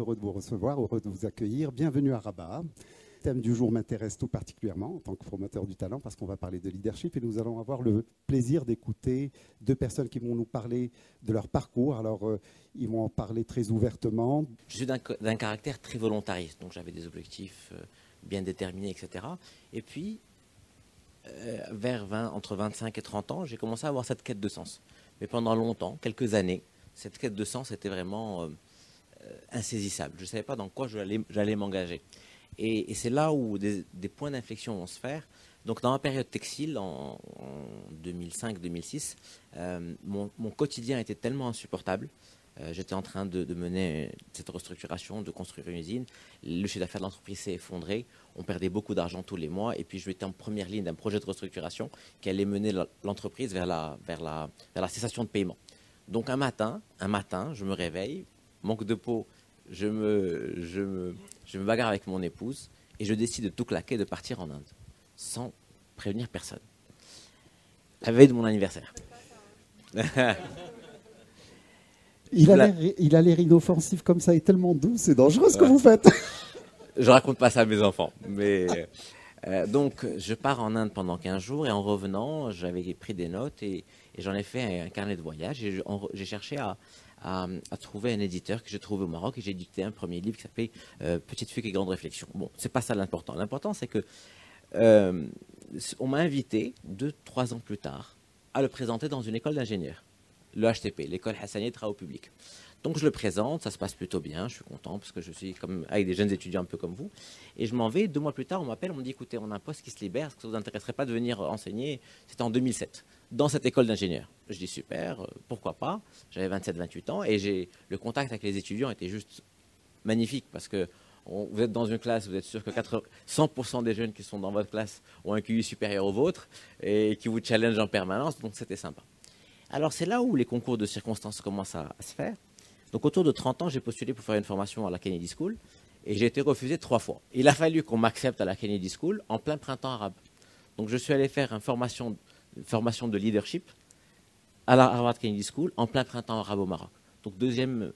Heureux de vous recevoir, heureux de vous accueillir. Bienvenue à Rabat. Le thème du jour m'intéresse tout particulièrement en tant que promoteur du talent parce qu'on va parler de leadership et nous allons avoir le plaisir d'écouter deux personnes qui vont nous parler de leur parcours. Alors, ils vont en parler très ouvertement. Je suis d'un caractère très volontariste, donc j'avais des objectifs bien déterminés, etc. Et puis, entre 25 et 30 ans, j'ai commencé à avoir cette quête de sens. Mais pendant longtemps, quelques années, cette quête de sens était vraiment insaisissable. Je ne savais pas dans quoi j'allais m'engager. Et c'est là où des points d'inflexion vont se faire. Donc dans ma période textile, en 2005-2006, mon quotidien était tellement insupportable. J'étais en train de mener cette restructuration, de construire une usine. Le chiffre d'affaires de l'entreprise s'est effondré. On perdait beaucoup d'argent tous les mois. Et puis je étais en première ligne d'un projet de restructuration qui allait mener l'entreprise vers la cessation de paiement. Donc un matin, je me réveille, manque de peau, je me bagarre avec mon épouse et je décide de tout claquer, de partir en Inde, sans prévenir personne. La veille de mon anniversaire. Il a l'air inoffensif comme ça et tellement doux, c'est dangereux ce que vous faites. Je raconte pas ça à mes enfants. Mais donc, je pars en Inde pendant 15 jours et en revenant, j'avais pris des notes et j'en ai fait un carnet de voyage. Et j'ai cherché à trouver un éditeur que j'ai trouvé au Maroc et j'ai édité un premier livre qui s'appelait Petite fugue et grande réflexion. Bon, c'est pas ça l'important. L'important, c'est que on m'a invité 2-3 ans plus tard à le présenter dans une école d'ingénieurs, le HTP, l'école Hassanieh de Travaux Publics. Donc je le présente, ça se passe plutôt bien, je suis content parce que je suis avec des jeunes étudiants un peu comme vous. Et je m'en vais, 2 mois plus tard, on m'appelle, on me dit écoutez, on a un poste qui se libère, est-ce que ça ne vous intéresserait pas de venir enseigner? C'était en 2007, dans cette école d'ingénieurs. Je dis super, pourquoi pas? J'avais 27-28 ans et le contact avec les étudiants était juste magnifique parce que vous êtes dans une classe, vous êtes sûr que 100% des jeunes qui sont dans votre classe ont un QI supérieur au vôtre et qui vous challenge en permanence, donc c'était sympa. Alors c'est là où les concours de circonstances commencent à se faire. Donc autour de 30 ans, j'ai postulé pour faire une formation à la Kennedy School et j'ai été refusé 3 fois. Il a fallu qu'on m'accepte à la Kennedy School en plein printemps arabe. Donc je suis allé faire une formation de leadership à la Harvard Kennedy School en plein printemps arabe au Maroc. Donc deuxième.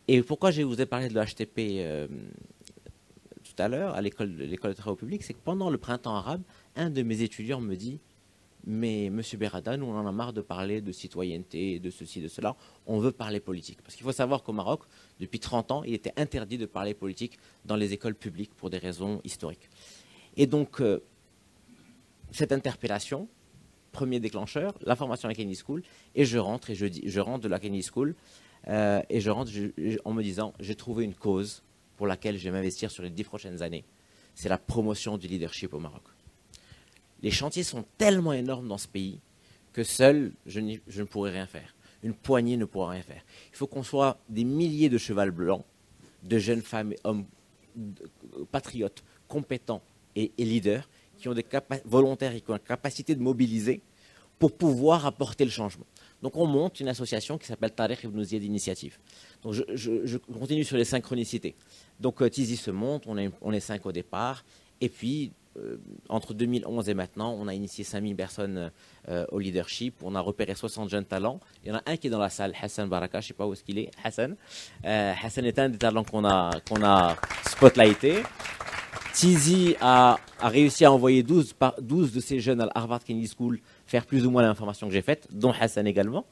Et pourquoi je vous ai parlé de l'HTP tout à l'heure à l'école de travaux publics, c'est que pendant le printemps arabe, un de mes étudiants me dit mais Monsieur Berrada, nous on en a marre de parler de citoyenneté, de ceci, de cela, on veut parler politique. Parce qu'il faut savoir qu'au Maroc, depuis 30 ans, il était interdit de parler politique dans les écoles publiques pour des raisons historiques. Et donc, cette interpellation, premier déclencheur, la formation à la Kennedy School, et je rentre de la Kennedy School, et je rentre en me disant, j'ai trouvé une cause pour laquelle je vais m'investir sur les 10 prochaines années. C'est la promotion du leadership au Maroc. Les chantiers sont tellement énormes dans ce pays que seul, je ne pourrais rien faire. Une poignée ne pourra rien faire. Il faut qu'on soit des milliers de chevals blancs, de jeunes femmes et hommes patriotes, compétents et leaders, qui ont des volontaires et qui ont la capacité de mobiliser pour pouvoir apporter le changement. Donc on monte une association qui s'appelle Tariq Ibn Ziyad Initiative. Donc je continue sur les synchronicités. Donc Tizi se monte, on est 5 au départ, et puis entre 2011 et maintenant, on a initié 5000 personnes au leadership. On a repéré 60 jeunes talents. Il y en a un qui est dans la salle, Hassan Baraka, je ne sais pas où est-ce qu'il est. Hassan. Hassan est un des talents qu'on a spotlighté. Tizi a réussi à envoyer 12 de ces jeunes à la Harvard Kennedy School faire plus ou moins l'information que j'ai faite, dont Hassan également,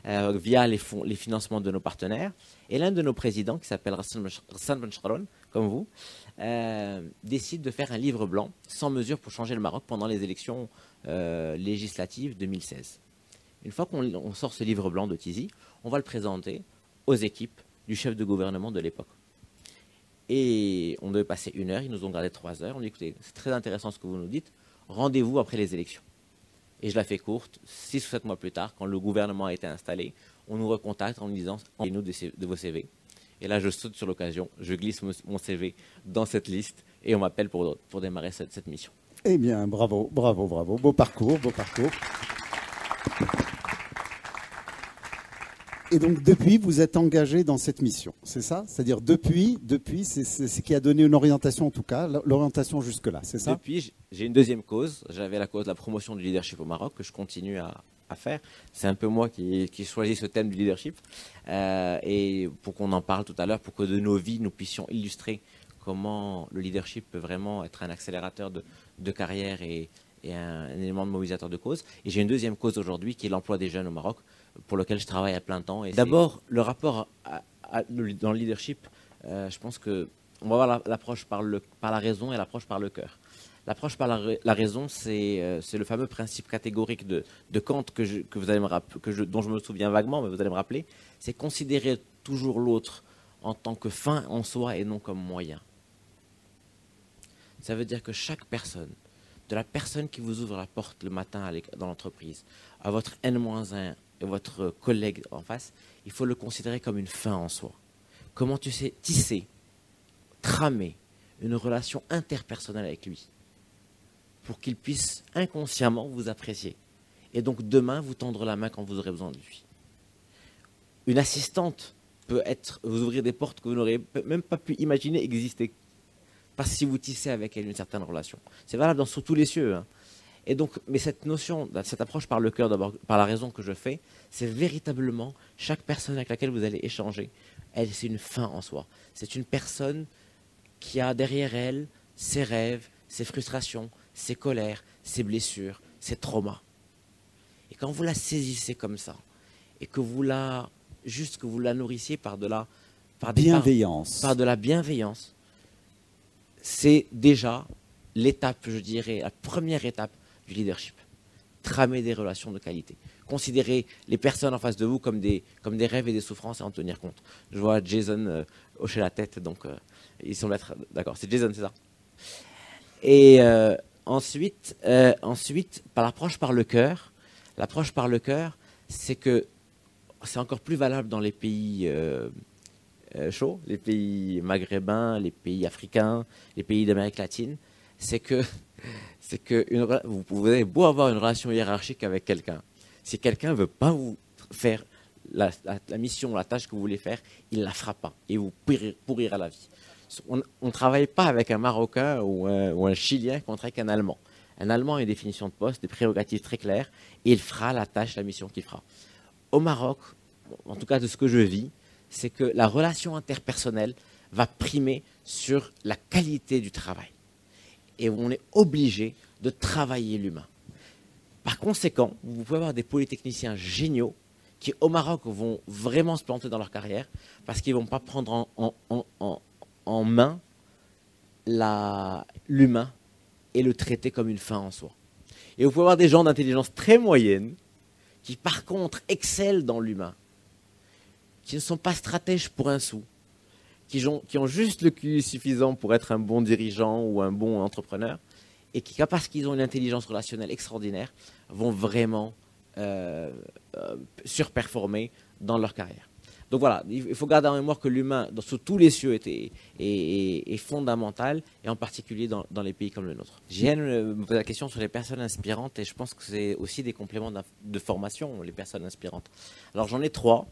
via les financements de nos partenaires. Et l'un de nos présidents, qui s'appelle Rassan Benchron, comme vous, décide de faire un livre blanc sans mesure pour changer le Maroc pendant les élections législatives 2016. Une fois qu'on sort ce livre blanc de Tizi, on va le présenter aux équipes du chef de gouvernement de l'époque. Et on devait passer 1 heure, ils nous ont gardé 3 heures. On dit écoutez, c'est très intéressant ce que vous nous dites, rendez-vous après les élections. Et je la fais courte, 6 ou 7 mois plus tard, quand le gouvernement a été installé, on nous recontacte en nous disant envoyez-nous de vos CV. Et là, je saute sur l'occasion, je glisse mon CV dans cette liste et on m'appelle pour démarrer cette mission. Eh bien, bravo, bravo, bravo. Beau parcours, beau parcours. Et donc, depuis, vous êtes engagé dans cette mission, c'est ça? C'est-à-dire, depuis c'est ce qui a donné une orientation, en tout cas, l'orientation jusque-là, c'est ça? Depuis, j'ai une deuxième cause. J'avais la cause de la promotion du leadership au Maroc, que je continue à faire. C'est un peu moi qui choisis ce thème du leadership. Et pour qu'on en parle tout à l'heure, pour que de nos vies, nous puissions illustrer comment le leadership peut vraiment être un accélérateur de carrière et un élément de mobilisateur de cause. Et j'ai une deuxième cause aujourd'hui qui est l'emploi des jeunes au Maroc, pour lequel je travaille à plein temps. D'abord, le rapport dans le leadership, je pense qu'on va voir l'approche par la raison et l'approche par le cœur. L'approche par la raison, c'est le fameux principe catégorique de Kant que vous allez me rappeler, dont je me souviens vaguement, mais vous allez me rappeler. C'est considérer toujours l'autre en tant que fin en soi et non comme moyen. Ça veut dire que chaque personne, de la personne qui vous ouvre la porte le matin dans l'entreprise, à votre N-1 et votre collègue en face, il faut le considérer comme une fin en soi. Comment tu sais tisser, tramer une relation interpersonnelle avec lui pour qu'il puisse inconsciemment vous apprécier et donc demain vous tendre la main quand vous aurez besoin de lui. Une assistante peut vous ouvrir des portes que vous n'aurez même pas pu imaginer exister, parce que si vous tissez avec elle une certaine relation. C'est valable sur tous les cieux. Hein. Et donc, mais cette notion, cette approche par le cœur, d'abord, par la raison que je fais, c'est véritablement chaque personne avec laquelle vous allez échanger, elle, c'est une fin en soi. C'est une personne qui a derrière elle ses rêves, ses frustrations, ses colères, ses blessures, ses traumas. Et quand vous la saisissez comme ça, et que vous la nourrissiez par de la bienveillance, c'est déjà l'étape, je dirais, la première étape du leadership. Tramer des relations de qualité. Considérer les personnes en face de vous comme des rêves et des souffrances et en tenir compte. Je vois Jason hocher la tête, donc ils semblent être d'accord. C'est Jason, c'est ça. Et ensuite, par l'approche par le cœur, c'est que c'est encore plus valable dans les pays chauds, les pays maghrébins, les pays africains, les pays d'Amérique latine, c'est que vous avez beau avoir une relation hiérarchique avec quelqu'un, si quelqu'un ne veut pas vous faire la mission, la tâche que vous voulez faire, il ne la fera pas et vous pourrira la vie. On ne travaille pas avec un Marocain ou un Chilien contre un Allemand. Un Allemand a une définition de poste, des prérogatives très claires, et il fera la tâche, la mission qu'il fera. Au Maroc, en tout cas de ce que je vis, c'est que la relation interpersonnelle va primer sur la qualité du travail. Et on est obligé de travailler l'humain. Par conséquent, vous pouvez avoir des polytechniciens géniaux qui, au Maroc, vont vraiment se planter dans leur carrière parce qu'ils ne vont pas prendre en main l'humain et le traiter comme une fin en soi. Et vous pouvez avoir des gens d'intelligence très moyenne qui, par contre, excellent dans l'humain, qui ne sont pas stratèges pour un sou, qui ont juste le QI suffisant pour être un bon dirigeant ou un bon entrepreneur, et qui, parce qu'ils ont une intelligence relationnelle extraordinaire, vont vraiment surperformer dans leur carrière. Donc voilà, il faut garder en mémoire que l'humain, sous tous les cieux, est fondamental, et en particulier dans les pays comme le nôtre. Jeanne me pose la question sur les personnes inspirantes, et je pense que c'est aussi des compléments de formation, les personnes inspirantes. Alors j'en ai 3,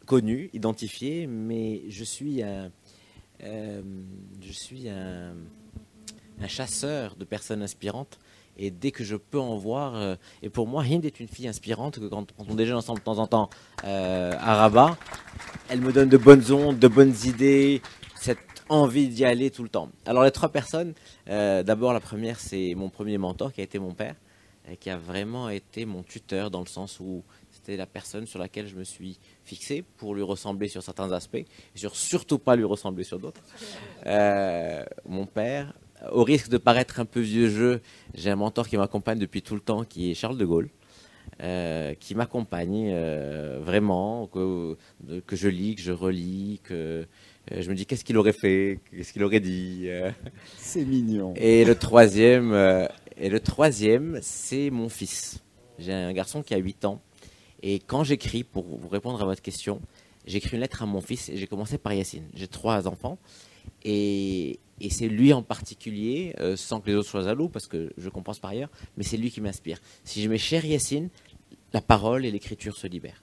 connus, identifiés, mais je suis un chasseur de personnes inspirantes. Et dès que je peux en voir, et pour moi, Hind est une fille inspirante, que quand on déjeune ensemble de temps en temps à Rabat, elle me donne de bonnes ondes, de bonnes idées, cette envie d'y aller tout le temps. Alors les 3 personnes, d'abord la première, c'est mon premier mentor qui a été mon père, et qui a vraiment été mon tuteur dans le sens où c'était la personne sur laquelle je me suis fixé pour lui ressembler sur certains aspects, et surtout pas lui ressembler sur d'autres. Mon père. Au risque de paraître un peu vieux jeu, j'ai un mentor qui m'accompagne depuis tout le temps, qui est Charles de Gaulle, qui m'accompagne vraiment, que je lis, que je relis, que je me dis qu'est-ce qu'il aurait fait, qu'est-ce qu'il aurait dit. C'est mignon. Et le troisième, c'est mon fils. J'ai un garçon qui a 8 ans, et quand j'écris, pour vous répondre à votre question, j'écris une lettre à mon fils, et j'ai commencé par Yacine. J'ai 3 enfants, et c'est lui en particulier, sans que les autres soient jaloux, parce que je compense par ailleurs, mais c'est lui qui m'inspire. Si je mets cher Yacine, la parole et l'écriture se libèrent.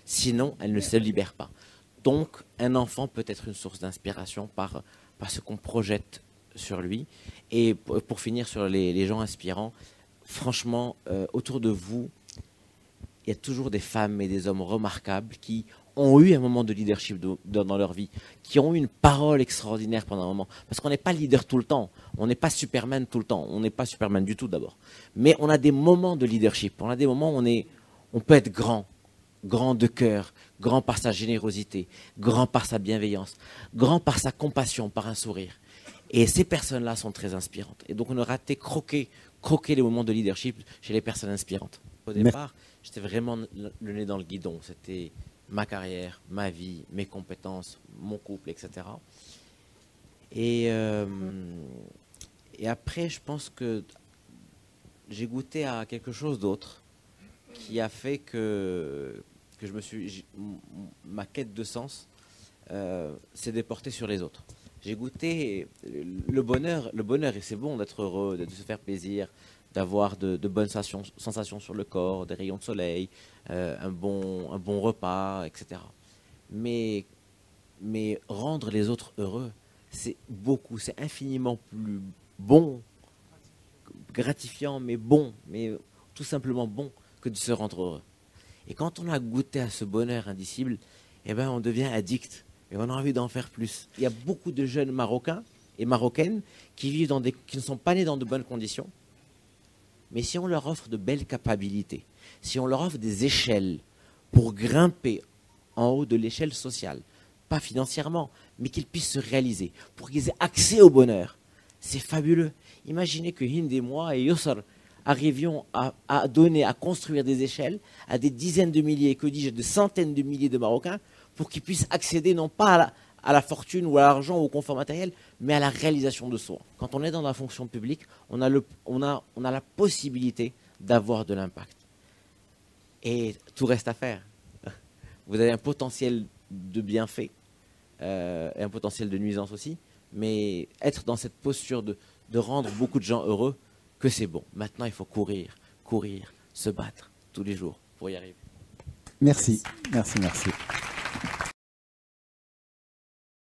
Sinon, elle ne se libère pas. Donc, un enfant peut être une source d'inspiration par ce qu'on projette sur lui. Et pour finir sur les gens inspirants, franchement, autour de vous, il y a toujours des femmes et des hommes remarquables qui ont eu un moment de leadership dans leur vie, qui ont eu une parole extraordinaire pendant un moment. Parce qu'on n'est pas leader tout le temps, on n'est pas Superman tout le temps, on n'est pas Superman du tout d'abord. Mais on a des moments de leadership, on a des moments où on peut être grand, grand de cœur, grand par sa générosité, grand par sa bienveillance, grand par sa compassion, par un sourire. Et ces personnes-là sont très inspirantes. Et donc on a raté croquer les moments de leadership chez les personnes inspirantes. Au départ, j'étais vraiment le nez dans le guidon. C'était ma carrière, ma vie, mes compétences, mon couple, etc. Et après, je pense que j'ai goûté à quelque chose d'autre qui a fait que ma quête de sens s'est déportée sur les autres. J'ai goûté le bonheur, et c'est bon d'être heureux, de se faire plaisir, d'avoir de bonnes sensations sur le corps, des rayons de soleil, un bon repas, etc. Mais rendre les autres heureux, c'est infiniment plus bon, gratifiant, mais tout simplement bon que de se rendre heureux. Et quand on a goûté à ce bonheur indicible, eh ben on devient addict et on a envie d'en faire plus. Il y a beaucoup de jeunes Marocains et Marocaines qui ne sont pas nés dans de bonnes conditions, mais si on leur offre de belles capacités, si on leur offre des échelles pour grimper en haut de l'échelle sociale, pas financièrement, mais qu'ils puissent se réaliser, pour qu'ils aient accès au bonheur, c'est fabuleux. Imaginez que Hind et moi et Yossar arrivions à construire des échelles à des dizaines de milliers, que dis-je, de centaines de milliers de Marocains, pour qu'ils puissent accéder non pas à la fortune ou à l'argent ou au confort matériel, mais à la réalisation de soi. Quand on est dans la fonction publique, on a la possibilité d'avoir de l'impact. Et tout reste à faire. Vous avez un potentiel de bienfait et un potentiel de nuisance aussi, mais être dans cette posture de rendre beaucoup de gens heureux, que c'est bon. Maintenant, il faut courir, se battre tous les jours pour y arriver. Merci.